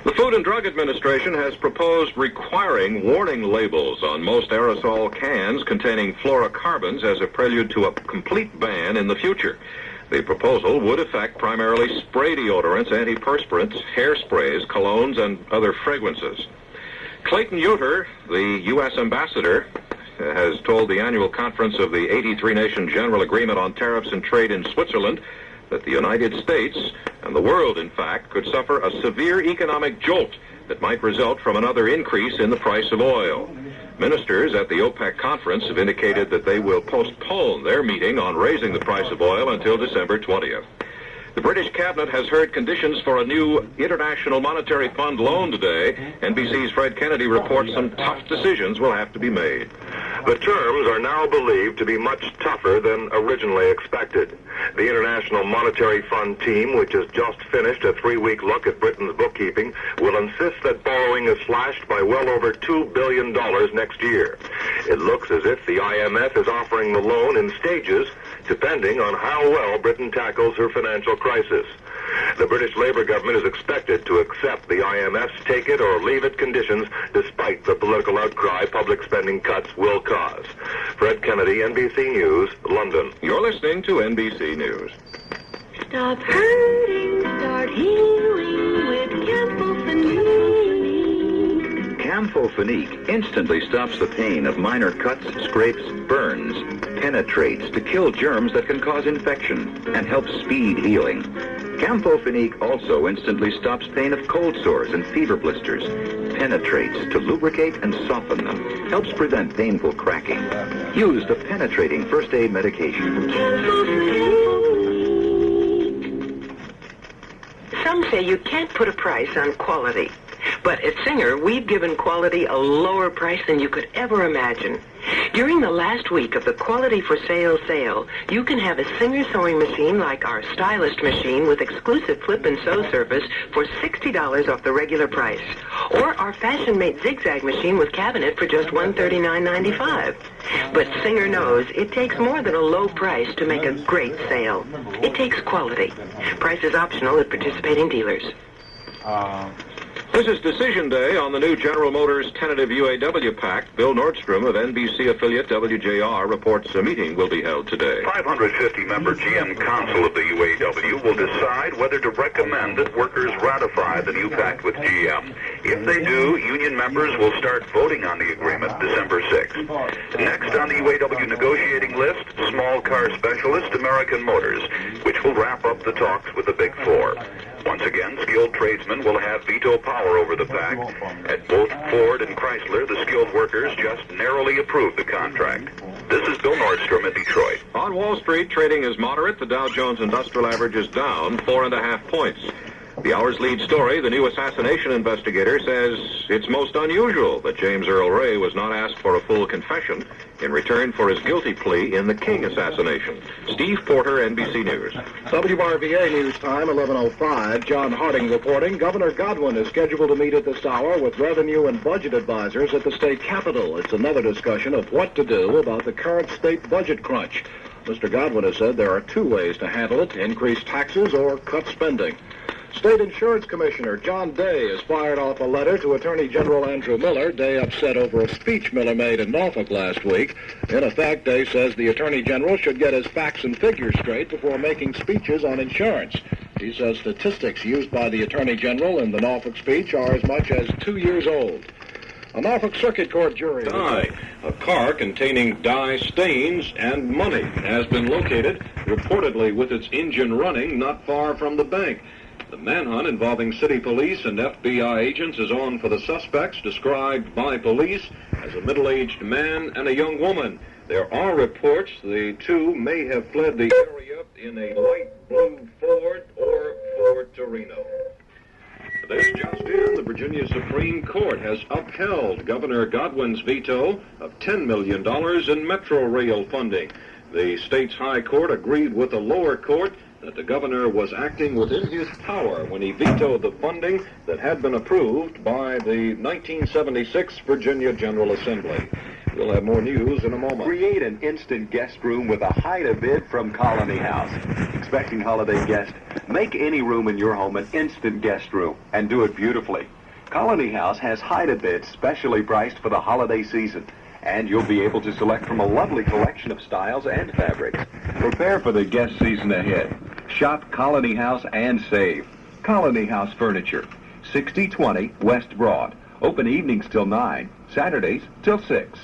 The Food and Drug Administration has proposed requiring warning labels on most aerosol cans containing fluorocarbons as a prelude to a complete ban in the future. The proposal would affect primarily spray deodorants, antiperspirants, hairsprays, colognes, and other fragrances. Clayton Uter, the U.S. ambassador, has told the annual conference of the 83-nation General Agreement on Tariffs and Trade in Switzerland that the United States, and the world, in fact, could suffer a severe economic jolt that might result from another increase in the price of oil. Ministers at the OPEC conference have indicated that they will postpone their meeting on raising the price of oil until December 20th. The British cabinet has heard conditions for a new International Monetary Fund loan today. NBC's Fred Kennedy reports some tough decisions will have to be made. The terms are now believed to be much tougher than originally expected. The International Monetary Fund team, which has just finished a 3-week look at Britain's bookkeeping, will insist that borrowing is slashed by well over $2 billion next year. It looks as if the IMF is offering the loan in stages, depending on how well Britain tackles her financial crisis. The British Labour government is expected to accept the IMF's take-it-or-leave-it conditions, despite the political outcry public spending cuts will cause. Fred Kennedy, NBC News, London. You're listening to NBC News. Stop hurting, start healing with Campho-Phenique. Campho-Phenique instantly stops the pain of minor cuts, scrapes, burns, penetrates to kill germs that can cause infection, and helps speed healing. Campho-Phenique also instantly stops pain of cold sores and fever blisters, penetrates to lubricate and soften them, helps prevent painful cracking. Use the penetrating first aid medication. Some say you can't put a price on quality. But at Singer, we've given quality a lower price than you could ever imagine. During the last week of the Quality for Sale sale, you can have a Singer sewing machine like our Stylist machine with exclusive flip and sew surface for $60 off the regular price. Or our Fashion Mate zigzag machine with cabinet for just $139.95. But Singer knows it takes more than a low price to make a great sale. It takes quality. Price is optional at participating dealers. This is decision day on the new General Motors tentative UAW pact. Bill Nordstrom of NBC affiliate WJR reports a meeting will be held today. 550-member GM Council of the UAW will decide whether to recommend that workers ratify the new pact with GM. If they do, union members will start voting on the agreement December 6th. Next on the UAW negotiating list, small car specialist American Motors, which will wrap up the talks with the Big Four. Once again, skilled tradesmen will have veto power over the pact. At both Ford and Chrysler, the skilled workers just narrowly approved the contract. This is Bill Nordstrom in Detroit. On Wall Street, trading is moderate. The Dow Jones Industrial Average is down 4.5 points. The hour's lead story, the new assassination investigator says it's most unusual that James Earl Ray was not asked for a full confession in return for his guilty plea in the King assassination. Steve Porter, NBC News. WRVA News Time, 11:05. John Harding reporting. Governor Godwin is scheduled to meet at this hour with revenue and budget advisors at the state capitol. It's another discussion of what to do about the current state budget crunch. Mr. Godwin has said there are two ways to handle it: increase taxes or cut spending. State Insurance Commissioner John Day has fired off a letter to Attorney General Andrew Miller. Day upset over a speech Miller made in Norfolk last week. In effect, Day says the Attorney General should get his facts and figures straight before making speeches on insurance. He says statistics used by the Attorney General in the Norfolk speech are as much as 2 years old. A Norfolk Circuit Court jury... Dye. A car containing dye stains and money has been located, reportedly with its engine running, not far from the bank. The manhunt involving city police and FBI agents is on for the suspects, described by police as a middle-aged man and a young woman. There are reports the two may have fled the area in a light blue Ford or Ford Torino. This just in, the Virginia Supreme Court has upheld Governor Godwin's veto of $10 million in Metro Rail funding. The state's high court agreed with the lower court that the governor was acting within his power when he vetoed the funding that had been approved by the 1976 Virginia General Assembly. We'll have more news in a moment. Create an instant guest room with a hide-a-bid from Colony House. Expecting holiday guests? Make any room in your home an instant guest room and do it beautifully. Colony House has hide-a-beds specially priced for the holiday season, and you'll be able to select from a lovely collection of styles and fabrics. Prepare for the guest season ahead. Shop Colony House and save. Colony House Furniture, 6020 West Broad. Open evenings till 9, Saturdays till 6.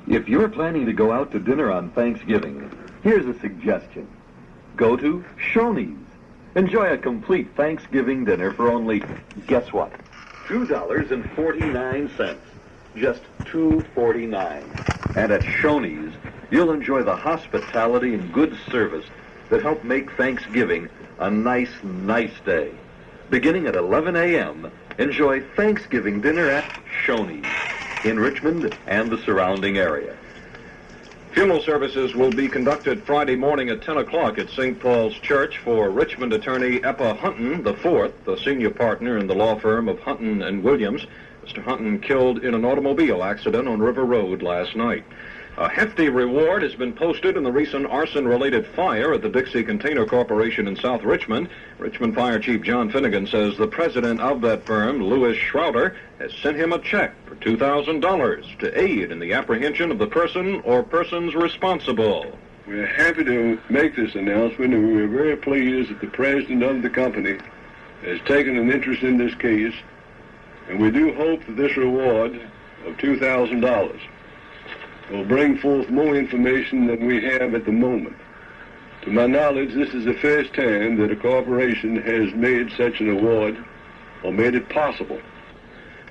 If you're planning to go out to dinner on Thanksgiving, here's a suggestion. Go to Shoney's. Enjoy a complete Thanksgiving dinner for only, guess what? $2.49. Just $2.49. And at Shoney's, you'll enjoy the hospitality and good service that help make Thanksgiving a nice day. Beginning at 11 a.m., enjoy Thanksgiving dinner at Shoney's in Richmond and the surrounding area. Funeral services will be conducted Friday morning at 10 o'clock at St. Paul's Church for Richmond attorney Eppa Hunton IV, the senior partner in the law firm of Hunton and Williams. Mr. Hunton killed in an automobile accident on River Road last night. A hefty reward has been posted in the recent arson-related fire at the Dixie Container Corporation in South Richmond. Richmond Fire Chief John Finnegan says the president of that firm, Louis Schroeder, has sent him a check for $2,000 to aid in the apprehension of the person or persons responsible. We're happy to make this announcement, and we're very pleased that the president of the company has taken an interest in this case, and we do hope that this reward of $2,000 will bring forth more information than we have at the moment. To my knowledge, this is the first time that a corporation has made such an award or made it possible.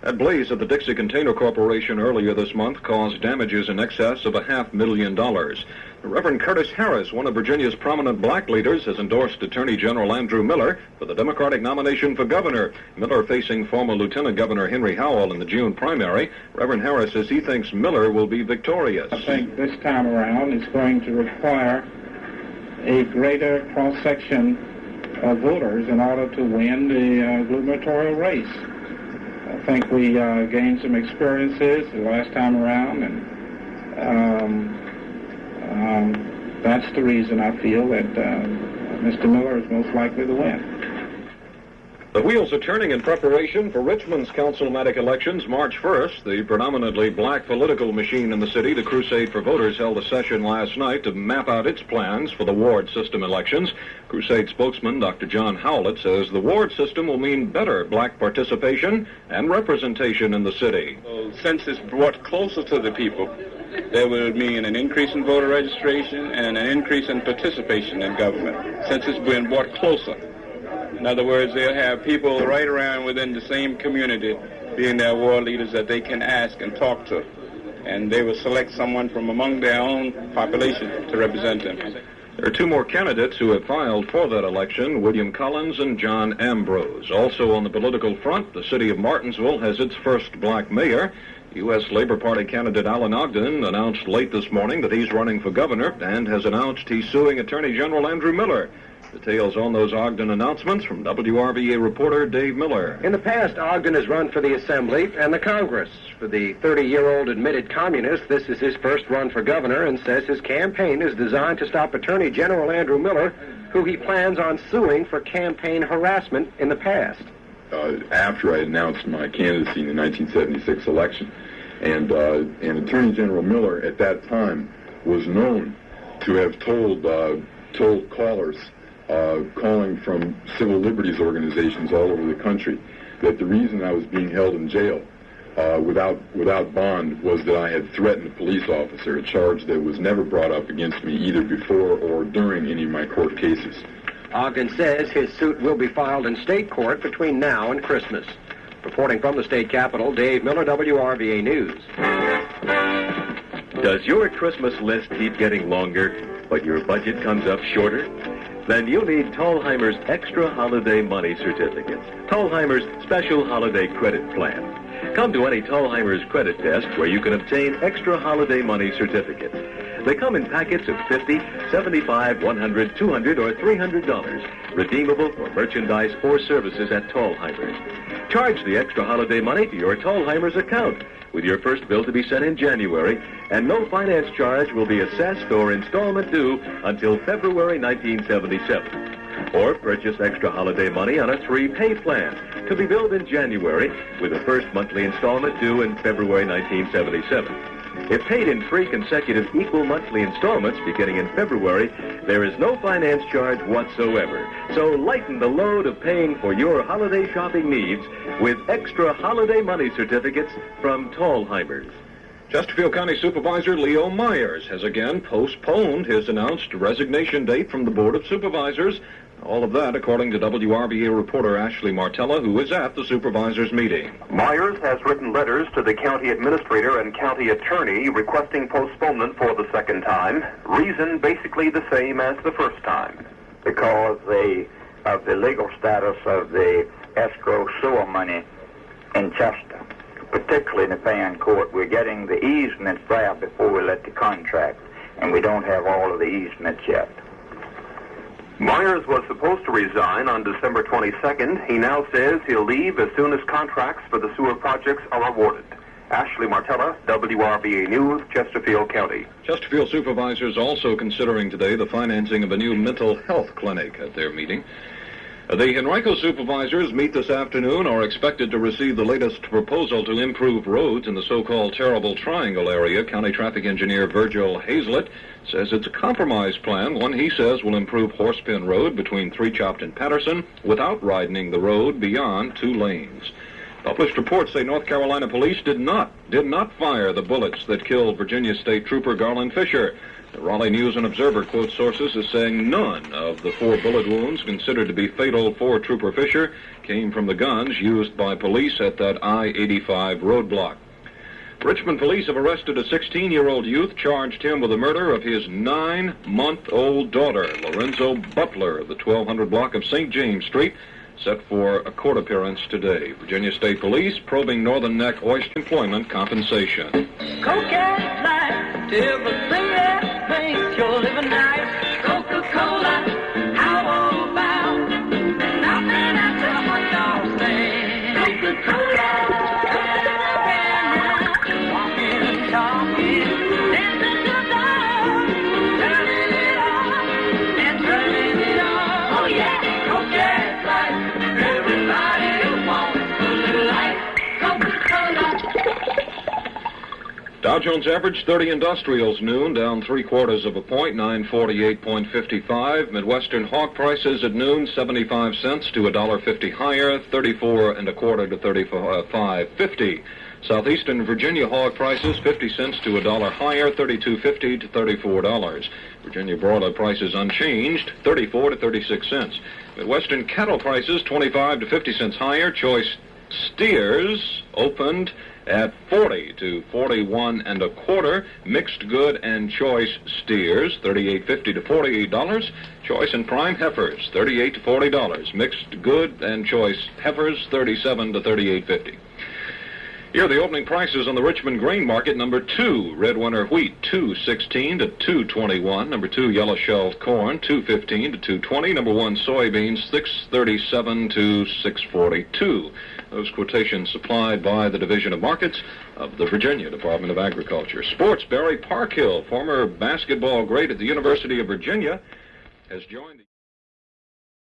That blaze at the Dixie Container Corporation earlier this month caused damages in excess of $500,000. Reverend Curtis Harris, one of Virginia's prominent black leaders, has endorsed Attorney General Andrew Miller for the Democratic nomination for governor. Miller facing former Lieutenant Governor Henry Howell in the June primary. Reverend Harris says he thinks Miller will be victorious. I think this time around it's going to require a greater cross-section of voters in order to win the gubernatorial race. I think we gained some experiences the last time around, and that's the reason I feel that Mr. Miller is most likely to win. The wheels are turning in preparation for Richmond's councilmatic elections March 1st. The predominantly black political machine in the city, the Crusade for Voters, held a session last night to map out its plans for the ward system elections. Crusade spokesman Dr. John Howlett says the ward system will mean better black participation and representation in the city. Since it's brought closer to the people, that will mean an increase in voter registration and an increase in participation in government, since it's been brought closer. In other words, they'll have people right around within the same community being their ward leaders that they can ask and talk to. And they will select someone from among their own population to represent them. There are two more candidates who have filed for that election, William Collins and John Ambrose. Also on the political front, the city of Martinsville has its first black mayor. U.S. Labor Party candidate Alan Ogden announced late this morning that he's running for governor and has announced he's suing Attorney General Andrew Miller. Details on those Ogden announcements from WRVA reporter Dave Miller. In the past, Ogden has run for the Assembly and the Congress. For the 30-year-old admitted communist, this is his first run for governor and says his campaign is designed to stop Attorney General Andrew Miller, who he plans on suing for campaign harassment in the past. After I announced my candidacy in the 1976 election, and Attorney General Miller at that time was known to have told callers calling from civil liberties organizations all over the country that the reason I was being held in jail without bond was that I had threatened a police officer, a charge that was never brought up against me either before or during any of my court cases. Ogden says his suit will be filed in state court between now and Christmas. Reporting from the state capitol, Dave Miller, WRVA News. Does your Christmas list keep getting longer, but your budget comes up shorter? Then you'll need Tallheimer's Extra Holiday Money Certificates, Tallheimer's Special Holiday Credit Plan. Come to any Tallheimer's credit desk where you can obtain Extra Holiday Money Certificates. They come in packets of $50, $75, $100, $200, or $300, redeemable for merchandise or services at Tallheimer's. Charge the extra holiday money to your Tallheimer's account, with your first bill to be sent in January, and no finance charge will be assessed or installment due until February 1977. or purchase extra holiday money on a 3-pay plan to be billed in January with the first monthly installment due in February 1977. If paid in 3 consecutive equal monthly installments beginning in February, there is no finance charge whatsoever. So lighten the load of paying for your holiday shopping needs with extra holiday money certificates from Tallheimers. Chesterfield County Supervisor Leo Myers has again postponed his announced resignation date from the Board of Supervisors. All of that according to WRVA reporter Ashley Martella, who is at the supervisors' meeting. Myers has written letters to the county administrator and county attorney requesting postponement for the second time. Reason basically the same as the first time. Because of the legal status of the escrow sewer money in Chester, particularly in the Pan Court. We're getting the easements there before we let the contract, and we don't have all of the easements yet. Myers was supposed to resign on December 22nd. He now says he'll leave as soon as contracts for the sewer projects are awarded. Ashley Martella, WRVA News, Chesterfield County. Chesterfield supervisors also considering today the financing of a new mental health clinic at their meeting. The Henrico supervisors meet this afternoon, are expected to receive the latest proposal to improve roads in the so-called Terrible Triangle area. County Traffic Engineer Virgil Hazlett says it's a compromise plan, one he says will improve Horsepin Road between Three Chopt and Patterson without widening the road beyond 2 lanes. Published reports say North Carolina police did not fire the bullets that killed Virginia State Trooper Garland Fisher. The Raleigh News and Observer quotes sources as saying none of the 4 bullet wounds considered to be fatal for Trooper Fisher came from the guns used by police at that I-85 roadblock. Richmond police have arrested a 16-year-old youth, charged him with the murder of his 9-month-old daughter, Lorenzo Butler, of the 1200 block of St. James Street, set for a court appearance today. Virginia State Police probing Northern Neck oyster employment compensation. Cocaine life, everything that makes your living nice. Coca-Cola, how about nothing after what y'all say? Coca-Cola, walking and talking, dancing to the dawn, turning it on and turning it on. Oh yeah, cocaine life, everybody wants a little life. Coca-Cola. Dow Jones average 30 industrials noon, down 3/4 point, 948.55. Midwestern hog prices at noon, 75 cents to $1.50 higher, 34 1/4 to 35.50. Southeastern Virginia hog prices 50 cents to $1 higher, 32.50 to $34. Virginia broiler prices unchanged, 34 to 36 cents. Midwestern cattle prices 25 to 50 cents higher. Choice steers opened at 40 to 41 1/4. Mixed good and choice steers, $38.50 to $48. Choice and prime heifers, $38 to $40. Mixed good and choice heifers, $37 to $38.50. Here are the opening prices on the Richmond grain market. Number 2, red winter wheat, $2.16 to $2.21. Number 2, yellow shelled corn, $2.15 to $2.20. Number 1, soybeans, $6.37 to $6.42. Those quotations supplied by the Division of Markets of the Virginia Department of Agriculture. Sports, Barry Parkhill, former basketball great at the University of Virginia, has joined the